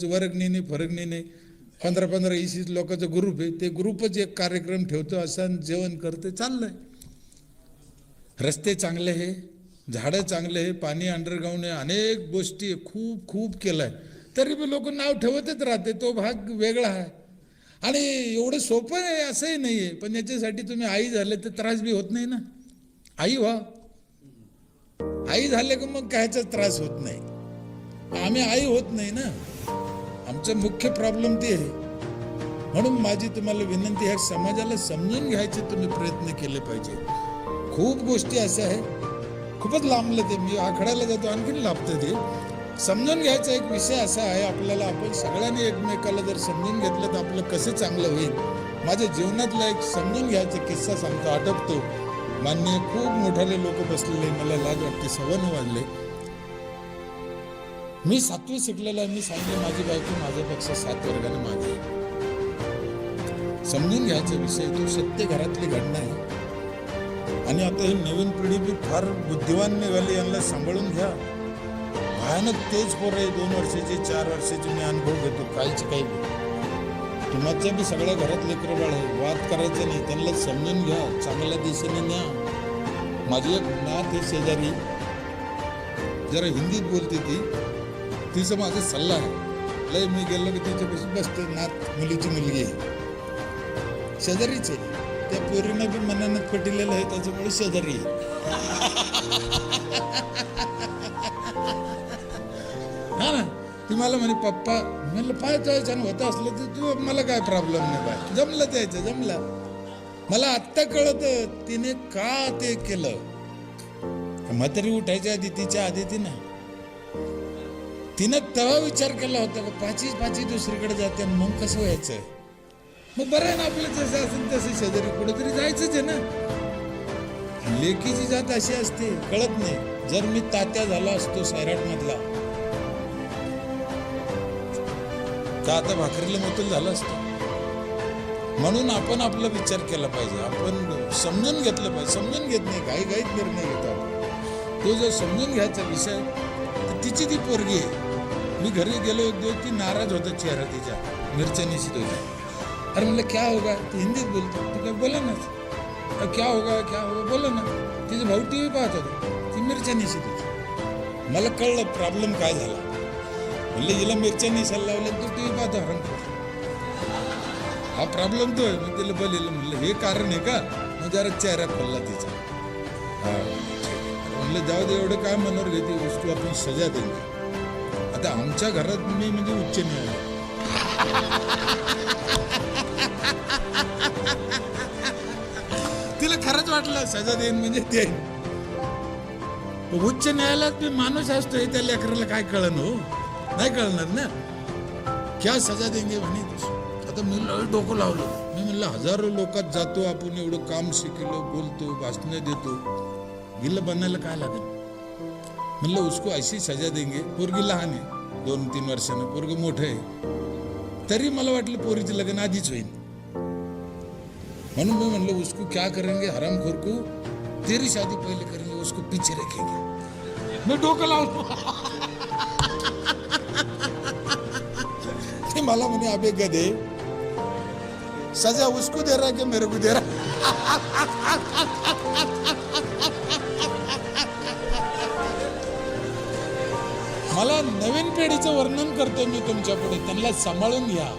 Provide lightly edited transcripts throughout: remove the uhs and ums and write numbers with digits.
वर्गणी नाही फरगणी नाही 15-15 20 लोकांचा ग्रुप आहे ते ग्रुपच एक कार्यक्रम ठेवतो असं जेवण करते चाललंय. रस्ते चांगले आहे, झाडं चांगले आहे, पाणी अंडरग्राऊंड आहे, अनेक गोष्टी खूप खूप केलंय तरी पण लोक नाव ठेवतच राहते. तो भाग वेगळा आहे आणि एवढं सोपं आहे असंही नाही आहे. पण याच्यासाठी तुम्ही आई झाले तर त्रास बी होत नाही ना. आई व्हा, आई झाले का मग कायचा त्रास होत नाही. आम्ही आई होत नाही ना, आमचं मुख्य प्रॉब्लेम ते आहे. म्हणून माझी तुम्हाला विनंती आहे, समाजाला समजून घ्यायचे तुम्ही प्रयत्न केले पाहिजे. खूप गोष्टी अशा आहे, खूपच लांबलं ते, मी आखडायला जातो आणखीन लांबतं ते. समजून घ्यायचा एक विषय असा आहे आपल्याला, आपण सगळ्यांनी एकमेकाला जर समजून घेतलं तर आपलं कसं चांगलं होईल. माझ्या जीवनातला एक समजून घ्यायचा किस्सा सांगतो, आठवतो. मान्य खूप मोठाले लोक बसलेले, मला लाज वाटते, 9:15 वाजले. मी 7वी शिकलेला आहे. मी सांगितलं माझी बायको माझ्यापेक्षा 7 वर्गाने मागे. समजून घ्यायचा विषय तो, सत्य घरातली घटना आहे. आणि आता ही नवीन पिढी बी फार बुद्धिवान निघाली, यांना सांभाळून घ्या. भयानक तेज पोर आहे, 2 वर्षाचे 4 वर्षाचे मी अनुभव घेतो. काहीच काही तुमच्या बी सगळ्या घरात लेकरं बाळ आहे, वाद करायचं नाही, त्यांना समजून घ्या, चांगल्या दिशेने न्या. माझी एक नात आहे शेजारी, जरा हिंदीत बोलते ती, तिचं माझा सल्ला आहे. लय मी गेलो की तिच्यापासून बसते. नात मुलीची मुलगी आहे, शेजारीच आहे. त्या पोरीनं बी मनानं पटिलेलं आहे, त्याच्यामुळे शेजारी आहे. हा ना, ती मला म्हणे पप्पा, म्हणलं पाहायचं छान होतं असलं तर तू, मला काय प्रॉब्लेम नाही बाय, जमलं द्यायचं जमलं. मला आत्ता कळत तिने का ते केलं. म्हातारी उठायच्या आधी, तिच्या आधी तिनं तेव्हा विचार केला होता का पाची दुसरीकडे जाते, मग कसं व्हायचं. मग बरं आहे ना आपलं, जसं असेल तसं शेजारी कुठेतरी जायचंच आहे ना. लेकीची जात अशी असते, कळत नाही. जर मी तात्या झाला असतो सैराट मधला तर आता भाकरीला मोतूल झाला असतो. म्हणून आपण आपला विचार केला पाहिजे, आपण समजून घेतलं पाहिजे. समजून घेत नाही, घाईत निर्णय घेतो आपण. तो जो समजून घ्यायचा विषय, तर तिची ती पोरगी आहे. मी घरी गेलो एक दिवस, ती नाराज होता, चेहरा तिच्या मिरच्या निशित होत्या. अरे म्हणलं क्या होगा, ती हिंदीत बोलतो. तू काय बोला ना, क्या होगा बोला ना. तिचे भाऊ TV पाहत होते, ती मिरच्या निशित होती. मला कळलं प्रॉब्लेम काय झाला. म्हणलं हिला मिरच्या निसायला लावल्या, तू TV पाहतो हरण. हा प्रॉब्लेम तो आहे. मग तिला बोललेलं, म्हणलं हे कारण आहे का. मग जरा चेहरा खोलला तिचा. म्हणलं जाऊ दे, एवढं काय मनावर घेते, वस्तू आपण सजा देऊ. आता आमच्या घरात मी म्हणजे उच्च न्यायालय, तिला खरंच वाटलं सजा देईन म्हणजे ते. उच्च न्यायालयात मी माणूस असतो, त्या लेकराला काय कळण हो, नाही कळणार ना. क्या सजा देंगे म्हणे. आता मी डोकं लावलं. मी म्हणलं हजारो लोकात जातो आपण, एवढं काम शिकलो, बोलतो, भाषणं देतो, गिल्ल बनायला काय लागेल. म्हणलं उसको अशी सजा देंगे. पोरगी लहान आहे, 2-3 वर्षानं, पोरगी मोठं आहे. तरी मला वाटलं पोरीचं लग्न आधीच होईल. म्हणून मी म्हणलं उसको क्या करेंगे हरामखोर को, तेरी शादी पहले करेंगे, उसको पीछे रखेंगे. मी डोकं लावलो. ते मला म्हणे अबे गधे, सजा उसको दे रहा कि मेरे को दे रहा. मला नवीन पिढीचं वर्णन करतो मी तुमच्या पुढे, त्यांना सांभाळून घ्या.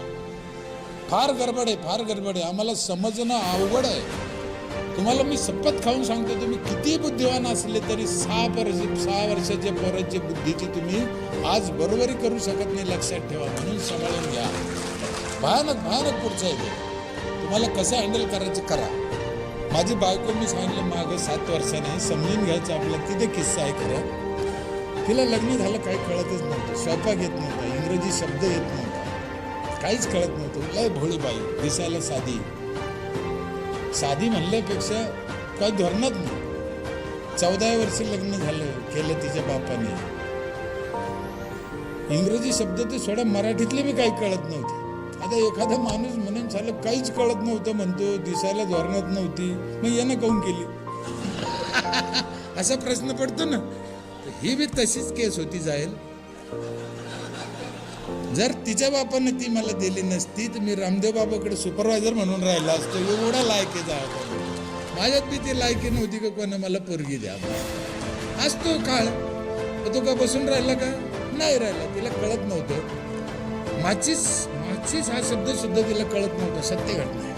फार गडबड आहे, आम्हाला समजणं अवघड आहे. तुम्हाला मी शपथ खाऊन सांगतो, तुम्ही किती बुद्धिवान असले तरी 6 वर्षाच्या पोराची बुद्धीची तुम्ही आज बरोबरी करू शकत नाही, लक्षात ठेवा. म्हणून सांभाळून घ्या. भयानक पुढचं आहे. तुम्हाला कसं हँडल करायचं करा. माझी बायको, मी सांगितलं मागं 7 वर्षाने, समजून घ्यायचं आपला. तिथे किस्सा आहे खरं. तिला लग्न झालं काही कळतच नव्हतं, स्वयंपाक येत नव्हता, इंग्रजी शब्द येत नव्हता, काहीच कळत नव्हतं. लय भोळी बाई, दिसायला साधी म्हणल्यापेक्षा काही धोरणात नाही. 14 वर्ष लग्न केलं तिच्या बापाने. इंग्रजी शब्द ते सोडा, मराठीतले बी काही कळत नव्हते. आता एखादा माणूस म्हणून झालं काहीच कळत नव्हतं म्हणतो, दिसायला धोरणात नव्हती, मग यानं काऊन केली. असा प्रश्न पडतो ना. ही बी तशीच केस होती जाईल. जर तिच्या बापाने ती मला दिली नसती तर मी रामदेव बाबाकडे सुपरवायझर म्हणून राहिला असतो. एवढा लायकी जावा माझ्यात बी ती लायकी नव्हती का कोणा मला पोरगी द्या. असतो काळ तो का बसून राहिला का नाही राहिला. तिला कळत नव्हतं माचीस हा शब्द सुद्धा तिला कळत नव्हता. सत्य घटना आहे.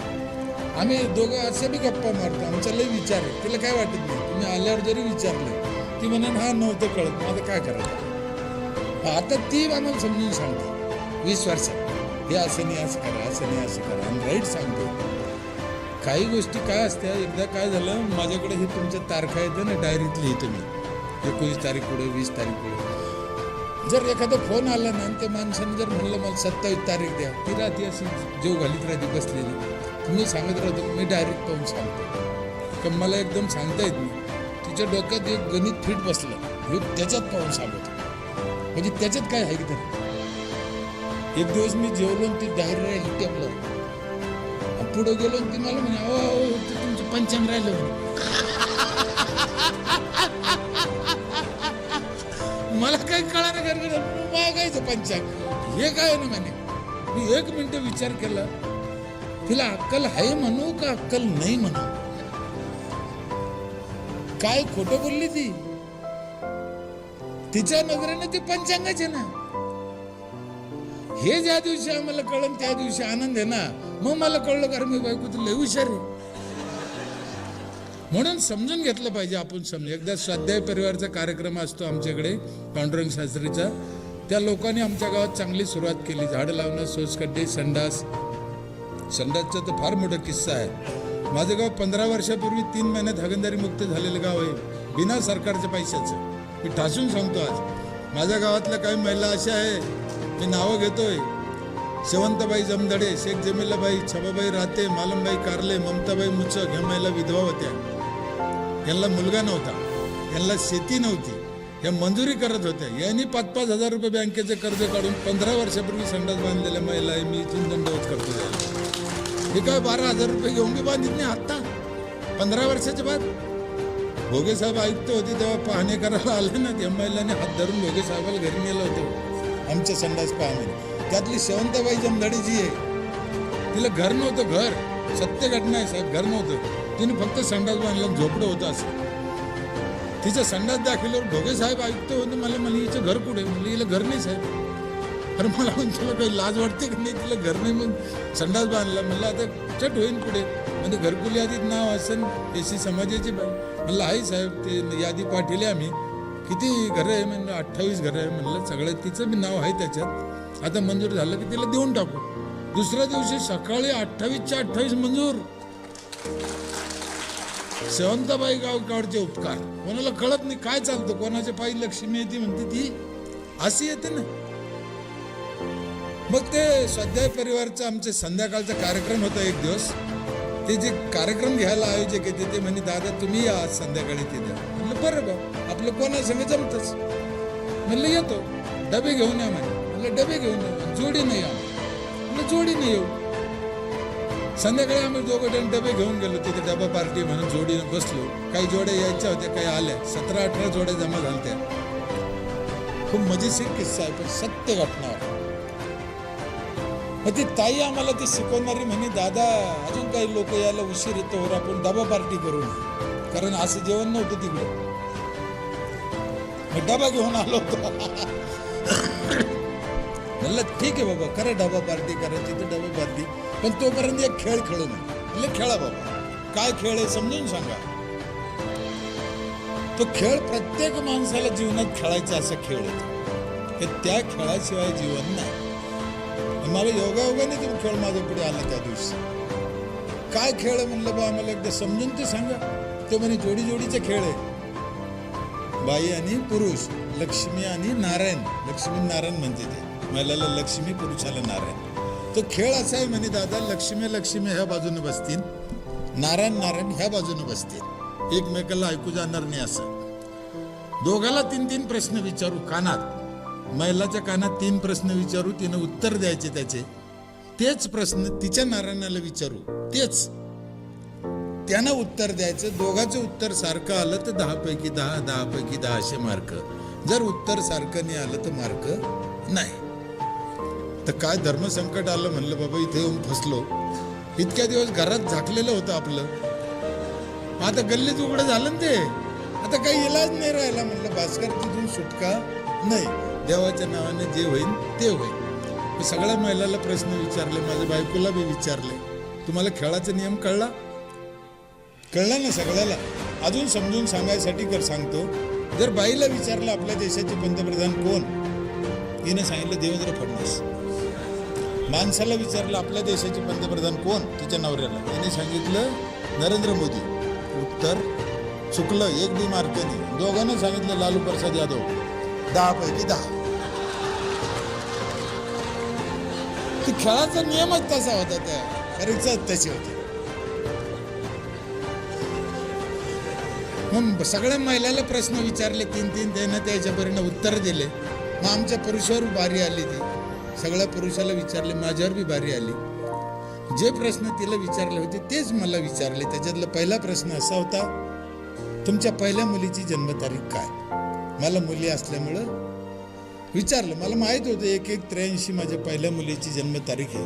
आम्ही दोघं असे बी गप्पा मारतो. आमचा लय विचार आहे. तिला काय वाटत नाही. तुम्ही आल्यावर जरी विचारलं ती म्हणून हा नव्हतं कळत मग आता काय करायचं. आता ती आम्हाला समजून सांगते 20 वर्षात हे असं नाही असं करा असं नाही असं करा आणि राईट सांगतो. काही गोष्टी काय असत्या. एकदा काय झालं माझ्याकडे हे तुमच्या तारखा येतं ना डायरीत लिहितो मी 19 तारीख पुढे 20 तारीख पुढे. जर एखादा फोन आला ना आणि त्या माणसाने जर म्हणलं मला 27 तारीख द्या ती राहते अशी जेव घालीत राहते बसलेली. मी सांगत राहतो मी डायरेक्ट पाहून सांगतो का मला एकदम सांगता येत नाही. तिच्या डोक्यात एक गणित फिट बसलं हे त्याच्यात पाहून सांगतो. म्हणजे त्याच्यात काय आहे की तर एक दिवस मी जेवलो ती डायरी राहिली टेबलावर. पुढे गेलो ती मला म्हणे अहो ते तुमचं पंचांग राहिलं म्हणे. मला काही कळायला गरज मागायचं पंचांग हे काय ना म्हणे. मी 1 मिनिट विचार केला तिला अक्कल आहे म्हणू का अक्कल नाही म्हणू. काय खोटं बोलली ती. तिच्या नजरेनं ते पंचांगाचे ना. हे ज्या दिवशी आम्हाला कळलं त्या दिवशी आनंद आहे ना. मग मला कळलं कारण मी बायको तुला लय हुशार आहे म्हणून समजून घेतलं पाहिजे. आपण समजू. एकदा स्वाध्याय परिवारचा कार्यक्रम असतो आमच्याकडे पांडुरंग शास्त्रीचा. त्या लोकांनी आमच्या गावात चांगली सुरुवात केली. झाडं लावणं सोसखड्डे संडासचा तर फार मोठा किस्सा आहे. माझं गाव 15 वर्षापूर्वी 3 महिन्यात हागणदारी मुक्त झालेलं गाव आहे बिना सरकारच्या पैशाचं. मी ठासून सांगतो आज माझ्या गावातल्या काही महिला अशा आहे मी नावं घेतोय. शेवंतबाई जमदडे, शेख जमिलाबाई, छबाबाई राते, मालमबाई कारले, ममताबाई मुचक ह्या महिला विधवा होत्या. यांना मुलगा नव्हता, यांना शेती नव्हती, या मंजुरी करत होत्या. यांनी 5-5 हजार रुपये बँकेचे कर्ज काढून 15 वर्षापूर्वी संडास बांधलेल्या महिला आहे. मी इथून दंडवत करतो. हे काय 12,000 रुपये घेऊन मी बांधित नाही आत्ता 15 वर्षाच्या बाद. भोगे साहेब आयुक्त होते तेव्हा पाहणे करायला आले ना. त्या महिलांनी हात धरून भोगे साहेबाला घरी नेलं होतं आमच्या संडास पाहणे. त्यातली शेवंताबाई जमदडे जी आहे तिला घर नव्हतं. घर सत्य घटना आहे साहेब. घर नव्हतं. तिने फक्त संडास बांधला झोपडं होतं असं. तिचं संडास दाखवल्यावर भोगे साहेब आयुक्त होते. मला म्हणले हिचं घर कुठे. म्हणलं हिला घर नाही साहेब. अरे मला तुला काही लाज वाटते की नाही. तिला घर नाही मग संडास बांधला. म्हणलं आता चट होईन पुढे. म्हणजे घरकुल यादीत नाव असेल एसी समाजाची बाई. म्हणलं आहे साहेब ते यादी पाठवली आम्ही. किती घरं आहे म्हणलं 28 घरं आहे म्हणलं. सगळं तिचं बी नाव आहे त्याच्यात. आता मंजूर झालं की तिला देऊन टाकू. दुसऱ्या दिवशी सकाळी 28च्या 28 मंजूर. शेवंताबाई गावकडचे उपकार. कोणाला कळत नाही काय चालतं. कोणाच्या पायी लक्ष्मी येते म्हणते ती अशी येते ना. मग ते स्वाध्याय परिवारचा आमचे संध्याकाळचा कार्यक्रम होता एक दिवस. ते जे कार्यक्रम घ्यायला आयोजक येते ते म्हणे दादा तुम्ही या आज संध्याकाळी ते द्या. म्हणलं बरं बा आपलं कोणासंग जमतच. म्हणलं येतो. डबे घेऊन या म्हणे. म्हणलं डबे घेऊन या. जोडीने या. म्हणलं जोडीने येऊ. संध्याकाळी आम्ही दोघं डबे घेऊन गेलो. तिथे डबा पार्टी म्हणून जोडीने बसलो. काही जोड्या यायच्या होत्या काही आल्या. 17-18 जोड्या जमा झाल्या. खूप मजेशीर किस्सा आहे पण सत्य घटना. मग ती ताई आम्हाला ती शिकवणारी म्हणे दादा अजून काही लोक यायला उशीर येतो आपण डबा पार्टी करू. कारण असं जेवण नव्हतं तिकडे. मग डबा घेऊन आलो होतो. म्हणलं ठीक आहे बाबा करा डबा पार्टी करायची तर डबा पार्टी. पण तोपर्यंत एक खेळ खेळू नये. म्हणलं खेळा बाबा. काय खेळ आहे समजून सांगा. तो खेळ प्रत्येक माणसाला जीवनात खेळायचा असा खेळ आहे. त्या खेळाशिवाय जीवन नाही. मला योगायोगाने तो खेळ माझ्या पुढे आला त्या दिवशी. काय खेळ आहे म्हणलं बा आम्हाला एकदा समजून ते सांगा. तो म्हणे जोडी जोडीचा खेळ आहे. बाई आणि पुरुष, लक्ष्मी आणि नारायण. लक्ष्मी नारायण म्हणते ते. महिलाला लक्ष्मी पुरुषाला नारायण. तो खेळ असा आहे म्हणे दादा लक्ष्मी लक्ष्मी ह्या बाजूने बसतील, नारायण नारायण ह्या बाजूने बसतील. एकमेकाला ऐकू जाणार नाही असं. दोघाला 3-3 प्रश्न विचारू कानात. महिलाच्या कानात 3 प्रश्न विचारू. तिनं उत्तर द्यायचे त्याचे. तेच प्रश्न तिच्या नारायणाला विचारू. तेच त्यानं उत्तर द्यायचं. दोघांचं उत्तर सारखं आलं तर 10 पैकी 10, 10 पैकी 10 असे मार्क. जर उत्तर सारखं नाही आलं तर मार्क नाही. तर काय धर्मसंकट आलं म्हणलं बाबा इथे येऊन फसलो. इतक्या दिवस घरात झाकलेलं होतं आपलं, आता गल्लीत उघडं झालं ना ते. आता काही इलाज नाही राहिला. म्हणलं भास्कर तिथून सुटका नाही, देवाच्या नावाने जे होईल ते होईल. मी सगळ्या महिलाला प्रश्न विचारले, माझ्या बायकोला बी विचारले, तुम्हाला खेळाचा नियम कळला ना सगळ्याला? अजून समजून सांगायसाठी सांगतो. जर बाईला विचारलं आपल्या देशाचे पंतप्रधान कोण, हिने सांगितलं देवेंद्र फडणवीस. माणसाला विचारलं आपल्या देशाचे पंतप्रधान कोण, तिच्या नवऱ्याला, हिने सांगितलं नरेंद्र मोदी. उत्तर चुकलं, 1 मार्काने. दोघांना सांगितलं लालू प्रसाद यादव. 10 पैकी 10. ती खेळाचा नियमच तसा होता, त्या परीक्षाच तशी होती. मग सगळ्या महिलाला प्रश्न विचारले 3 त्यानं त्याच्यापर्यंत उत्तर दिले. मग आमच्या पुरुषावर बारी आली. ती सगळ्या पुरुषाला विचारले, माझ्यावर बी बारी आली. जे प्रश्न तिला विचारले होते तेच मला विचारले. त्याच्यातला पहिला प्रश्न असा होता, तुमच्या पहिल्या मुलीची जन्मतारीख काय? मला मुली असल्यामुळं विचारलं. मला माहित होतं 1183 माझ्या पहिल्या मुलीची जन्मतारीख आहे.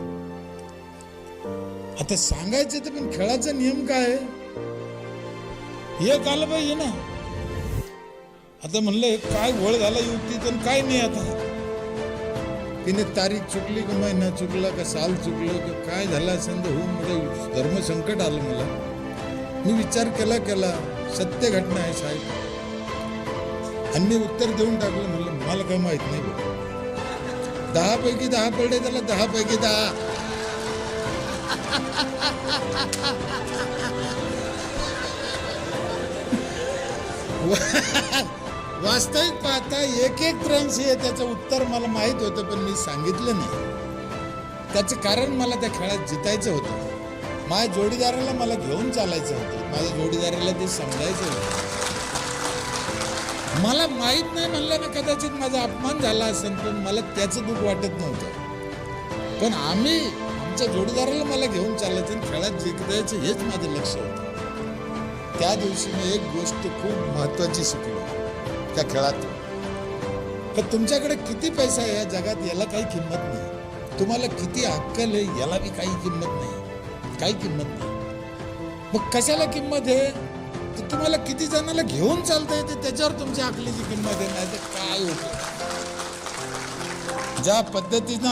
आता सांगायचं तर पण खेळाचा नियम काय आहे हे आलं पाहिजे ना. आता म्हणलं काय घोळ झाला युक्तीत आणि काय नाही. आता तिने तारीख चुकली का महिना चुकला का साल चुकलं का काय झालं असेल तर होऊन धर्मसंकट आलं मला. मी विचार केला सत्य घटना आहे साहेब, आणि मी उत्तर देऊन टाकलं. म्हणलं मला काय माहित नाही. 10 पैकी 10 पडले त्याला, 10 पैकी 10. वास्तविक पाहता 1183 आहे त्याचं उत्तर मला माहित होतं, पण मी सांगितलं नाही. त्याचं कारण मला त्या खेळात जितायचं होतं. माझ्या जोडीदाराला मला घेऊन चालायचं होतं. माझ्या जोडीदाराला ते समजायचं होतं. मला माहित नाही म्हणलं ना, कदाचित माझा अपमान झाला असेल, पण मला त्याचं दुःख वाटत नव्हतं. पण आमच्या जोडीदाराला मला घेऊन चालायचं आणि खेळात जिंकायचं हेच माझं लक्ष होतं. त्या दिवशी मी एक गोष्ट खूप महत्वाची शिकलो त्या खेळात. तर तुमच्याकडे किती पैसा आहे या जगात याला काही किंमत नाही. तुम्हाला किती अक्कल आहे याला बी काही किंमत नाही, काही किंमत नाही. मग कशाला किंमत आहे? तर तुम्हाला किती जणांना घेऊन चालता येते त्याच्यावर तुमच्या अकलीची किंमत आहे. नाही तर काय होतं, ज्या पद्धतीनं